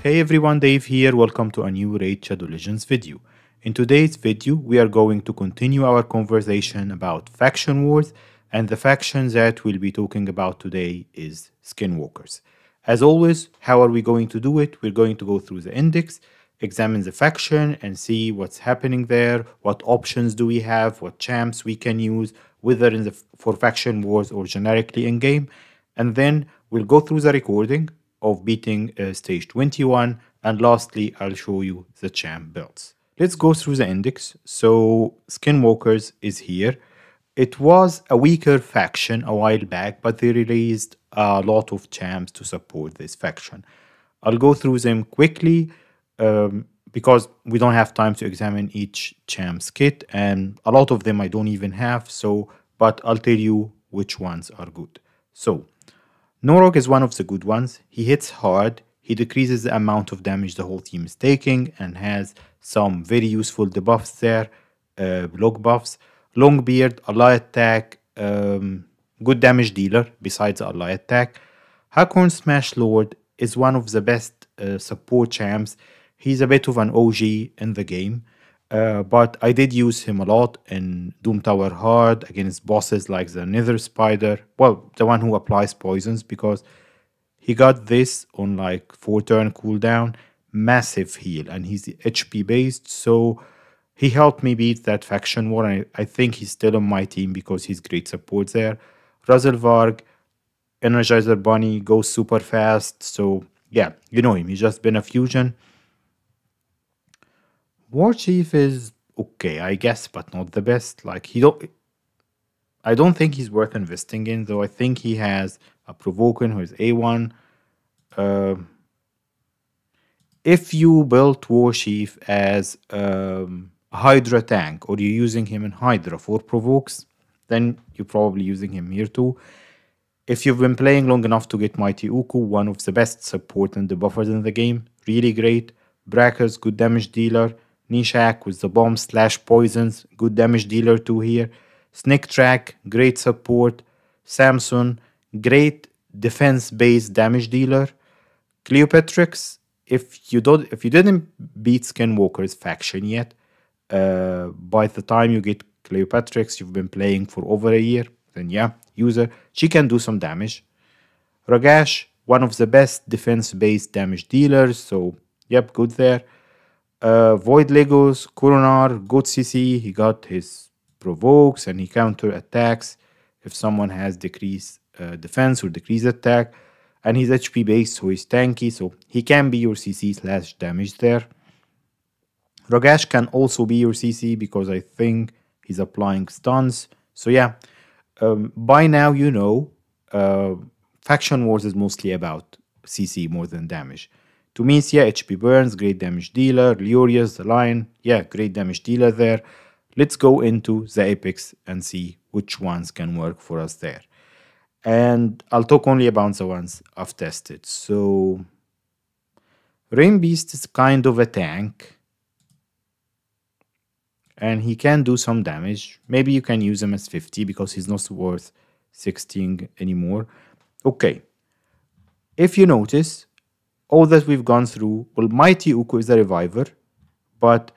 Hey everyone, Dave here. Welcome to a new Raid Shadow Legends video. In today's video, we are going to continue our conversation about faction wars, and the faction that we'll be talking about today is Skinwalkers. As always, how are we going to do it? We're going to go through the index, examine the faction, and see what's happening there, what options do we have, what champs we can use, whether for faction wars or generically in game, and then we'll go through the recording of beating stage 21, and lastly I'll show you the champ builds. Let's go through the index. So Skinwalkers is here. It was a weaker faction a while back, but they released a lot of champs to support this faction. I'll go through them quickly because we don't have time to examine each champ's kit, and a lot of them I don't even have, but I'll tell you which ones are good. So Norog is one of the good ones. He hits hard, he decreases the amount of damage the whole team is taking, and has some very useful debuffs there, block buffs. Longbeard, ally attack, good damage dealer besides the ally attack. Hakorn Smash Lord is one of the best support champs. He's a bit of an OG in the game. But I did use him a lot in Doom Tower Hard against bosses like the Nether Spider. Well, the one who applies poisons, because he got this on like 4-turn cooldown, massive heal, and he's HP based, so he helped me beat that faction war, and I think he's still on my team because he's great support there. Ruzzlevarg, Energizer Bunny, goes super fast, so yeah, you know him, he's just been a fusion. War Chief is okay, I guess, but not the best. I don't think he's worth investing in, though. I think he has a Provoken who is A1. If you build War Chief as a Hydra tank, or you're using him in Hydra for provokes, then you're probably using him here too. If you've been playing long enough to get Mighty Uku, one of the best support and debuffers in the game, really great. Brackers, good damage dealer. Nishak with the bomb/poisons, good damage dealer too here. Snake Track, great support. Samson, great defense-based damage dealer. Cleopatrix, if you didn't beat Skinwalker's faction yet, by the time you get Cleopatrix, you've been playing for over a year, then yeah, use her. She can do some damage. Ragash, one of the best defense-based damage dealers, so yep, good there. Void Legos, Kuronar, good CC, he got his provokes and he counter attacks if someone has decreased defense or decreased attack, and he's HP based, so he's tanky, so he can be your CC/damage there. Ragash can also be your CC because I think he's applying stuns, so yeah, by now you know Faction Wars is mostly about CC more than damage. Tumesia, HP burns, great damage dealer. Leorius, the lion, yeah, great damage dealer there. Let's go into the epics and see which ones can work for us there. And I'll talk only about the ones I've tested. So, Rain Beast is kind of a tank, and he can do some damage. Maybe you can use him as 50 because he's not worth 16 anymore. Okay, if you notice, all that we've gone through, well, Mighty Uku is a reviver, but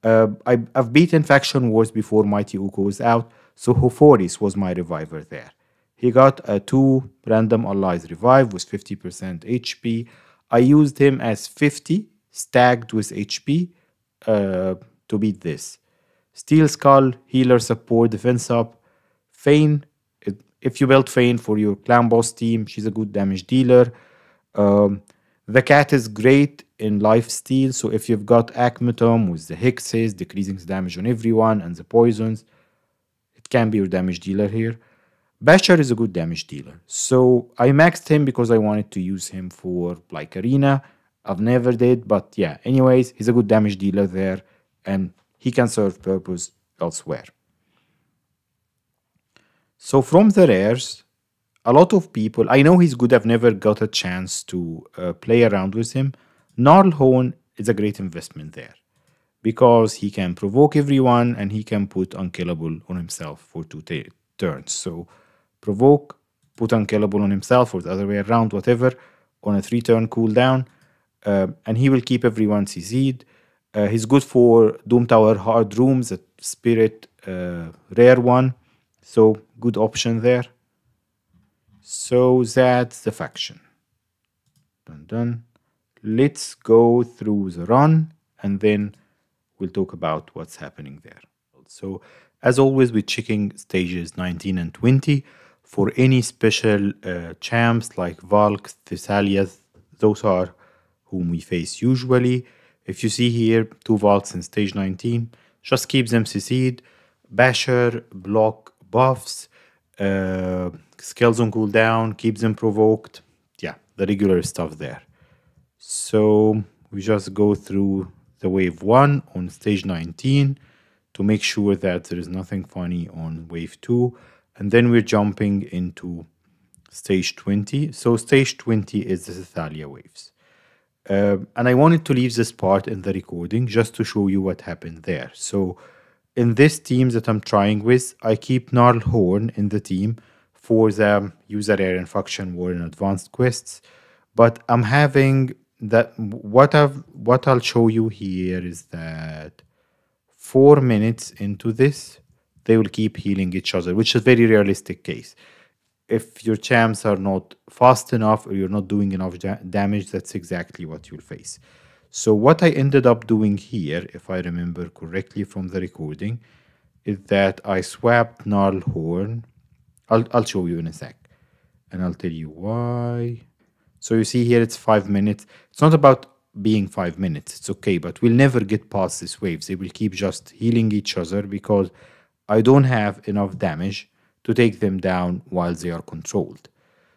I've beaten faction wars before Mighty Uku was out, so Hoforis was my reviver there. He got a 2 random allies revive with 50% HP. I used him as 50 stacked with HP to beat this. Steel Skull, healer support, defense up. Fane, if you build Fane for your clan boss team, she's a good damage dealer. The cat is great in lifesteal, so if you've got Akmatum with the hexes, decreasing the damage on everyone, and the poisons, it can be your damage dealer here. Basher is a good damage dealer, so I maxed him because I wanted to use him for like arena. I've never did, but yeah, anyways, he's a good damage dealer there, and he can serve purpose elsewhere. So from the rares, a lot of people, I know he's good, I've never got a chance to play around with him. Gnarlhorn is a great investment there because he can provoke everyone and he can put Unkillable on himself for 2 turns. So provoke, put Unkillable on himself or the other way around, whatever, on a 3-turn cooldown. and he will keep everyone CC'd. He's good for Doom Tower Hard Rooms, a Spirit rare one. So good option there. So that's the faction. Done, done. Let's go through the run and then we'll talk about what's happening there. So as always, we're checking stages 19 and 20 for any special champs like Valk, Thessalia. Those are whom we face usually. If you see here, 2 Valks in stage 19, just keep them CC'd. Basher, block buffs, skills on cooldown, keep them provoked. Yeah, the regular stuff there. So we just go through the wave 1 on stage 19 to make sure that there is nothing funny on wave 2. And then we're jumping into stage 20. So stage 20 is the Thalia waves. And I wanted to leave this part in the recording just to show you what happened there. So in this team that I'm trying with, I keep Gnarlhorn in the team for the user area and faction war and advanced quests. But I'm having that what I'll show you here is that 4 minutes into this, they will keep healing each other, which is a very realistic case. If your champs are not fast enough or you're not doing enough damage, that's exactly what you'll face. So what I ended up doing here, if I remember correctly from the recording, is that I swapped Gnarlhorn. I'll show you in a sec, and I'll tell you why. So you see here it's 5 minutes. It's not about being 5 minutes. It's okay, but we'll never get past these waves. They will keep just healing each other because I don't have enough damage to take them down while they are controlled.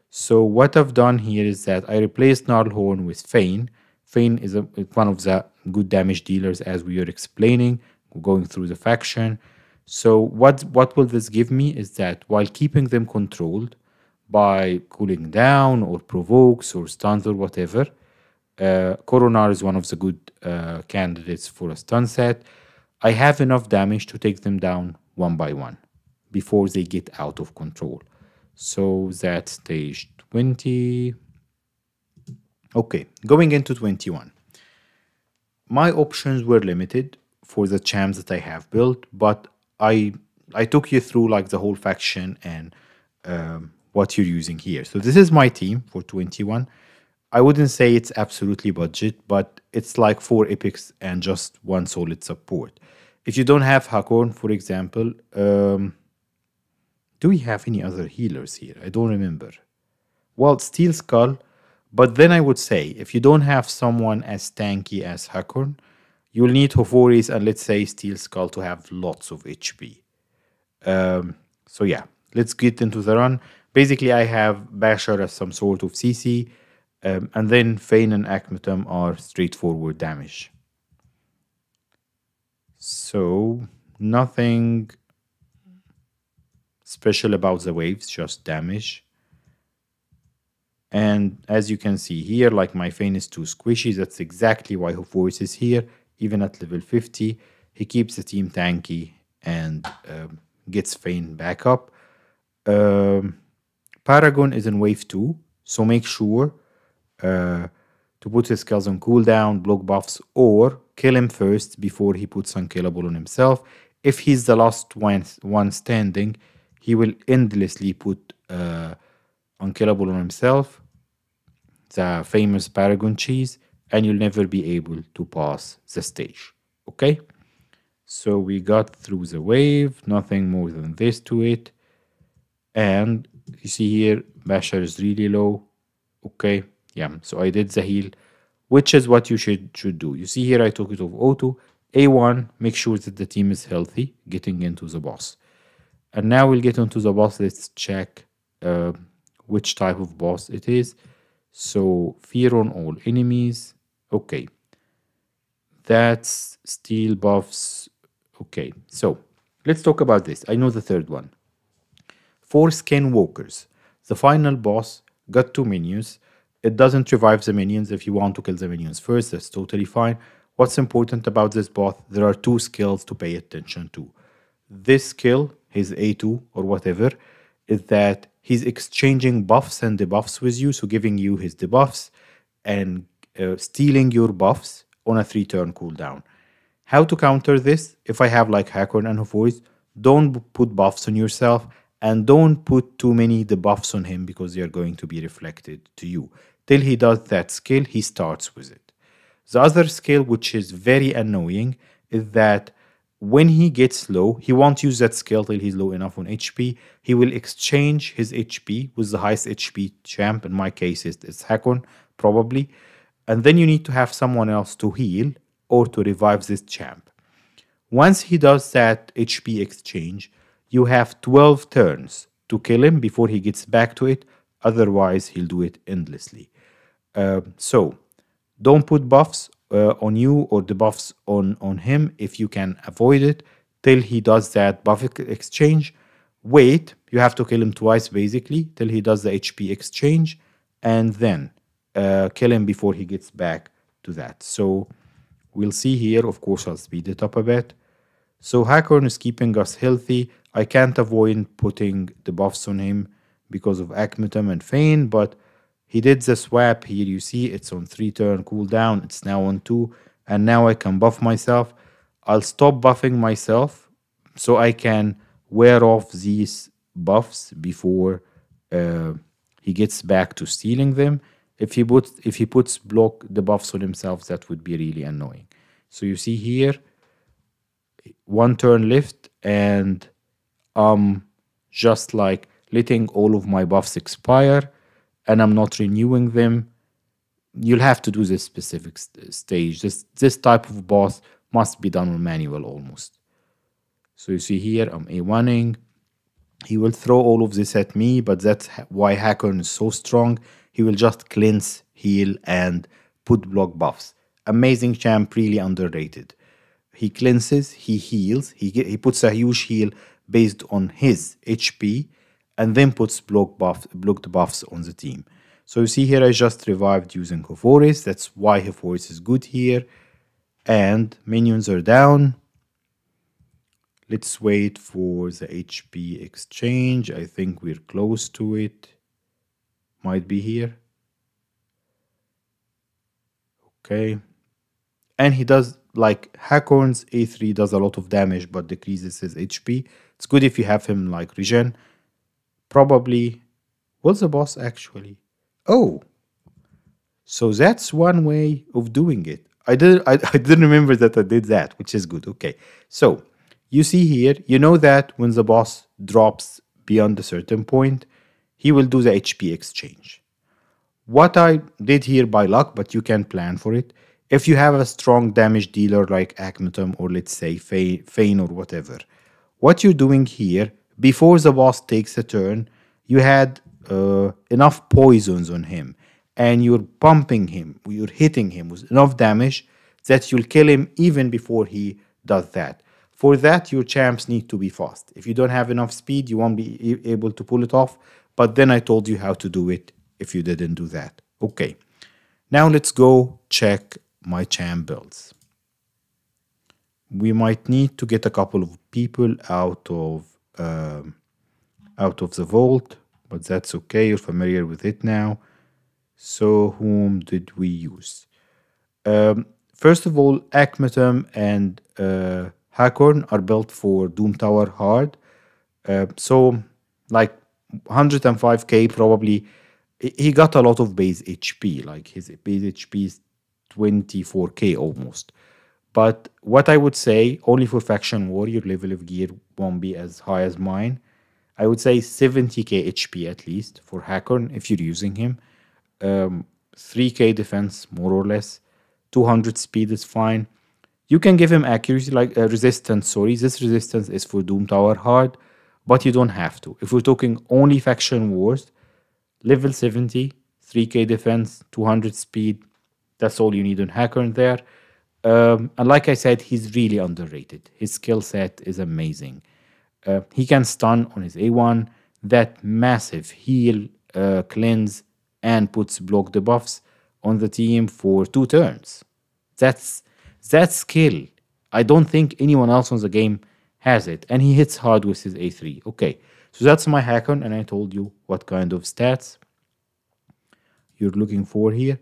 So what I've done here is that I replaced Gnarlhorn with Fane. Fane is one of the good damage dealers, as we are explaining, going through the faction. So what will this give me is that while keeping them controlled by cooling down or provokes or stuns or whatever, Coronar is one of the good candidates for a stun set. I have enough damage to take them down one by one before they get out of control. So that's stage 20. Okay, going into 21. My options were limited for the champs that I have built, but I took you through like the whole faction and what you're using here. So this is my team for 21. I wouldn't say it's absolutely budget, but it's like 4 epics and just 1 solid support. If you don't have Hakon, for example, do we have any other healers here? I don't remember. Well, Steel Skull, but then I would say if you don't have someone as tanky as Hakon, you'll need Hoforis and let's say Steel Skull to have lots of HP. So yeah, let's get into the run. Basically, I have Basher as some sort of CC, and then Fane and Akmatum are straightforward damage. So nothing special about the waves, just damage. And as you can see here, like my Fane is too squishy. That's exactly why Hoforis is here. Even at level 50, he keeps the team tanky and gets Fane back up. Paragon is in wave 2, so make sure to put his skills on cooldown, block buffs, or kill him first before he puts Unkillable on himself. If he's the last one standing, he will endlessly put Unkillable on himself, the famous Paragon cheese, and you'll never be able to pass the stage. Okay? So we got through the wave, nothing more than this to it. And you see here, Basher is really low. Okay, yeah, so I did the heal, which is what you should do. You see here, I took it off auto. A1, make sure that the team is healthy, getting into the boss. And now we'll get into the boss. Let's check which type of boss it is. So, fear on all enemies. Okay. That's steel buffs. Okay, so let's talk about this. I know the third one. For Skinwalkers, the final boss got 2 minions. It doesn't revive the minions. If you want to kill the minions first, that's totally fine. What's important about this boss, there are 2 skills to pay attention to. This skill, his A2 or whatever, is that he's exchanging buffs and debuffs with you, so giving you his debuffs and stealing your buffs on a 3-turn cooldown. How to counter this? If I have like Hakon and Hofori's, don't put buffs on yourself and don't put too many debuffs on him because they are going to be reflected to you. Till he does that skill, he starts with it. The other skill, which is very annoying, is that when he gets low, he won't use that skill till he's low enough on HP. He will exchange his HP with the highest HP champ. In my case, it's Hakon, probably. And then you need to have someone else to heal or to revive this champ. Once he does that HP exchange, you have 12 turns to kill him before he gets back to it. Otherwise, he'll do it endlessly. So don't put buffs on you or the buffs on him if you can avoid it till he does that buff exchange. Wait, you have to kill him twice basically till he does the HP exchange, and then kill him before he gets back to that. So we'll see here. Of course, I'll speed it up a bit. So Hakon is keeping us healthy. I can't avoid putting the buffs on him because of Akmetum and Feign, but he did the swap here. You see it's on 3-turn cooldown. It's now on 2. And now I can buff myself. I'll stop buffing myself so I can wear off these buffs before he gets back to stealing them. If he puts block the buffs on himself, that would be really annoying. So you see here, 1 turn left, and just like letting all of my buffs expire, and I'm not renewing them. You'll have to do this specific stage. This type of boss must be done on manual almost. So you see here, I'm A1ing. He will throw all of this at me, but that's why Hakon is so strong. He will just cleanse, heal, and put block buffs. Amazing champ, really underrated. He cleanses, he heals, he puts a huge heal based on his HP, and then puts blocked buffs on the team. So you see here, I just revived using Hofori's. That's why Hofori's is good here. And minions are down. Let's wait for the HP exchange. I think we're close to it. Might be here. Okay. And he does, like, Hakorn's A3 does a lot of damage but decreases his HP. It's good if you have him like regen. Probably, what's the boss actually? Oh, so that's one way of doing it. I didn't remember that I did that, which is good. Okay, so you see here, you know that when the boss drops beyond a certain point, he will do the HP exchange. What I did here by luck, but you can plan for it. If you have a strong damage dealer like Akmetum or let's say Feign or whatever, what you're doing here, before the boss takes a turn, you had enough poisons on him and you're pumping him, you're hitting him with enough damage that you'll kill him even before he does that. For that, your champs need to be fast. If you don't have enough speed, you won't be able to pull it off. But then I told you how to do it if you didn't do that. Okay, now let's go check my champ builds. We might need to get a couple of people out of the vault, but that's okay. You're familiar with it now. So whom did we use? First of all, Akmetum and Hakon are built for Doom Tower hard. So like 105k probably. He got a lot of base HP. Like his base HP is 24k almost. But what I would say, only for Faction War, your level of gear won't be as high as mine. I would say 70k HP at least for Hakon if you're using him. 3k defense, more or less. 200 speed is fine. You can give him accuracy, like resistance, sorry. This resistance is for Doom Tower hard, but you don't have to. If we're talking only Faction Wars, level 70, 3k defense, 200 speed, that's all you need on Hakon there. And like I said, he's really underrated. His skill set is amazing. He can stun on his A1, that massive heal, cleanse, and puts block debuffs on the team for 2 turns. That's that skill. I don't think anyone else on the game has it. And he hits hard with his A3. Okay, so that's my Hakon, and I told you what kind of stats you're looking for here.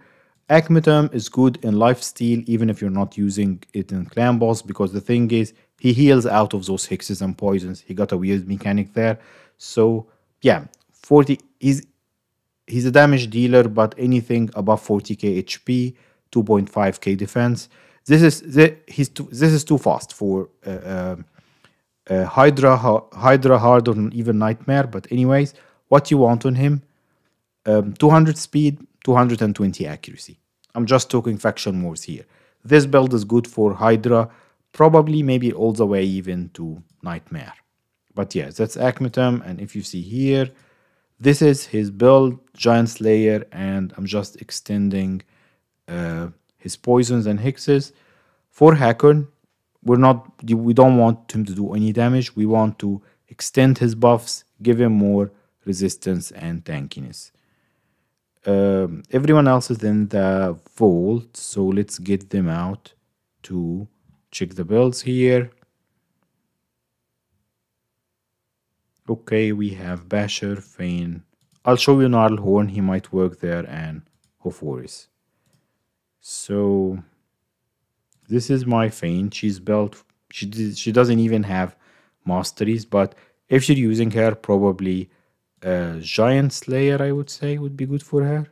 Akmetum is good in lifesteal even if you're not using it in clan boss, because the thing is he heals out of those hexes and poisons. He got a weird mechanic there. So yeah, 40 he's a damage dealer, but anything above 40k HP, 2.5k defense. This is too fast for Hydra hard or even Nightmare. But anyways, what you want on him: 200 speed, 220 accuracy. I'm just talking faction wars here. This build is good for Hydra, probably maybe all the way even to Nightmare. But yeah, that's Akmetum, and if you see here, this is his build, Giant Slayer, and I'm just extending his poisons and hexes. For Hakon, we don't want him to do any damage. We want to extend his buffs, give him more resistance and tankiness. Everyone else is in the vault, so let's get them out to check the builds here. Okay, we have Basher, Fane. I'll show you Gnarlhorn, he might work there, and Hoforis. So this is my Fane. She's built. She doesn't even have masteries, but if you're using her, probably Giant Slayer, I would say, would be good for her.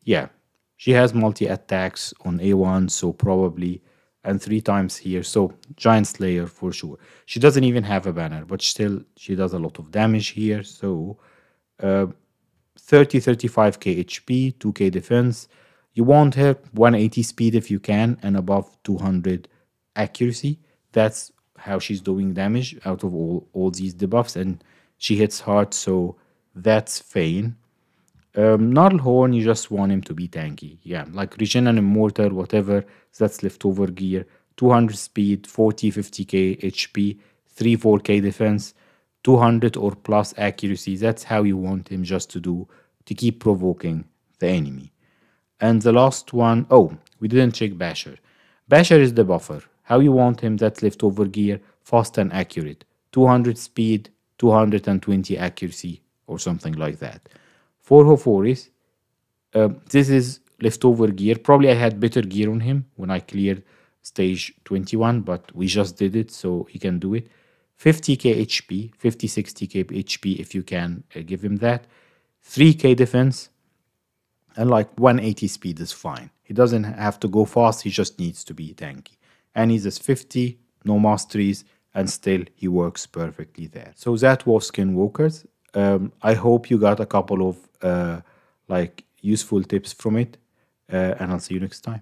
Yeah, she has multi attacks on A1, so probably, and 3 times here, so Giant Slayer for sure. She doesn't even have a banner, but still she does a lot of damage here. So 35k HP, 2k defense. You want her 180 speed if you can, and above 200 accuracy. That's how she's doing damage out of all these debuffs, and she hits hard, so that's Fane. Gnarlhorn, you just want him to be tanky. Yeah, like Regen and Immortal, whatever, that's leftover gear. 200 speed, 40, 50k HP, 3, 4k defense, 200 or plus accuracy. That's how you want him just to do, to keep provoking the enemy. And the last one, oh, we didn't check Basher. Basher is the buffer. How you want him, that's leftover gear, fast and accurate. 200 speed, 220 accuracy, or something like that. For Hoforis, this is leftover gear. Probably I had better gear on him when I cleared stage 21, but we just did it, so he can do it. 50k HP, 50, 60k HP if you can give him that. 3k defense, and like 180 speed is fine. He doesn't have to go fast, he just needs to be tanky. And he's just 50, no masteries, and still he works perfectly there. So that was Skinwalkers. I hope you got a couple of like useful tips from it, and I'll see you next time.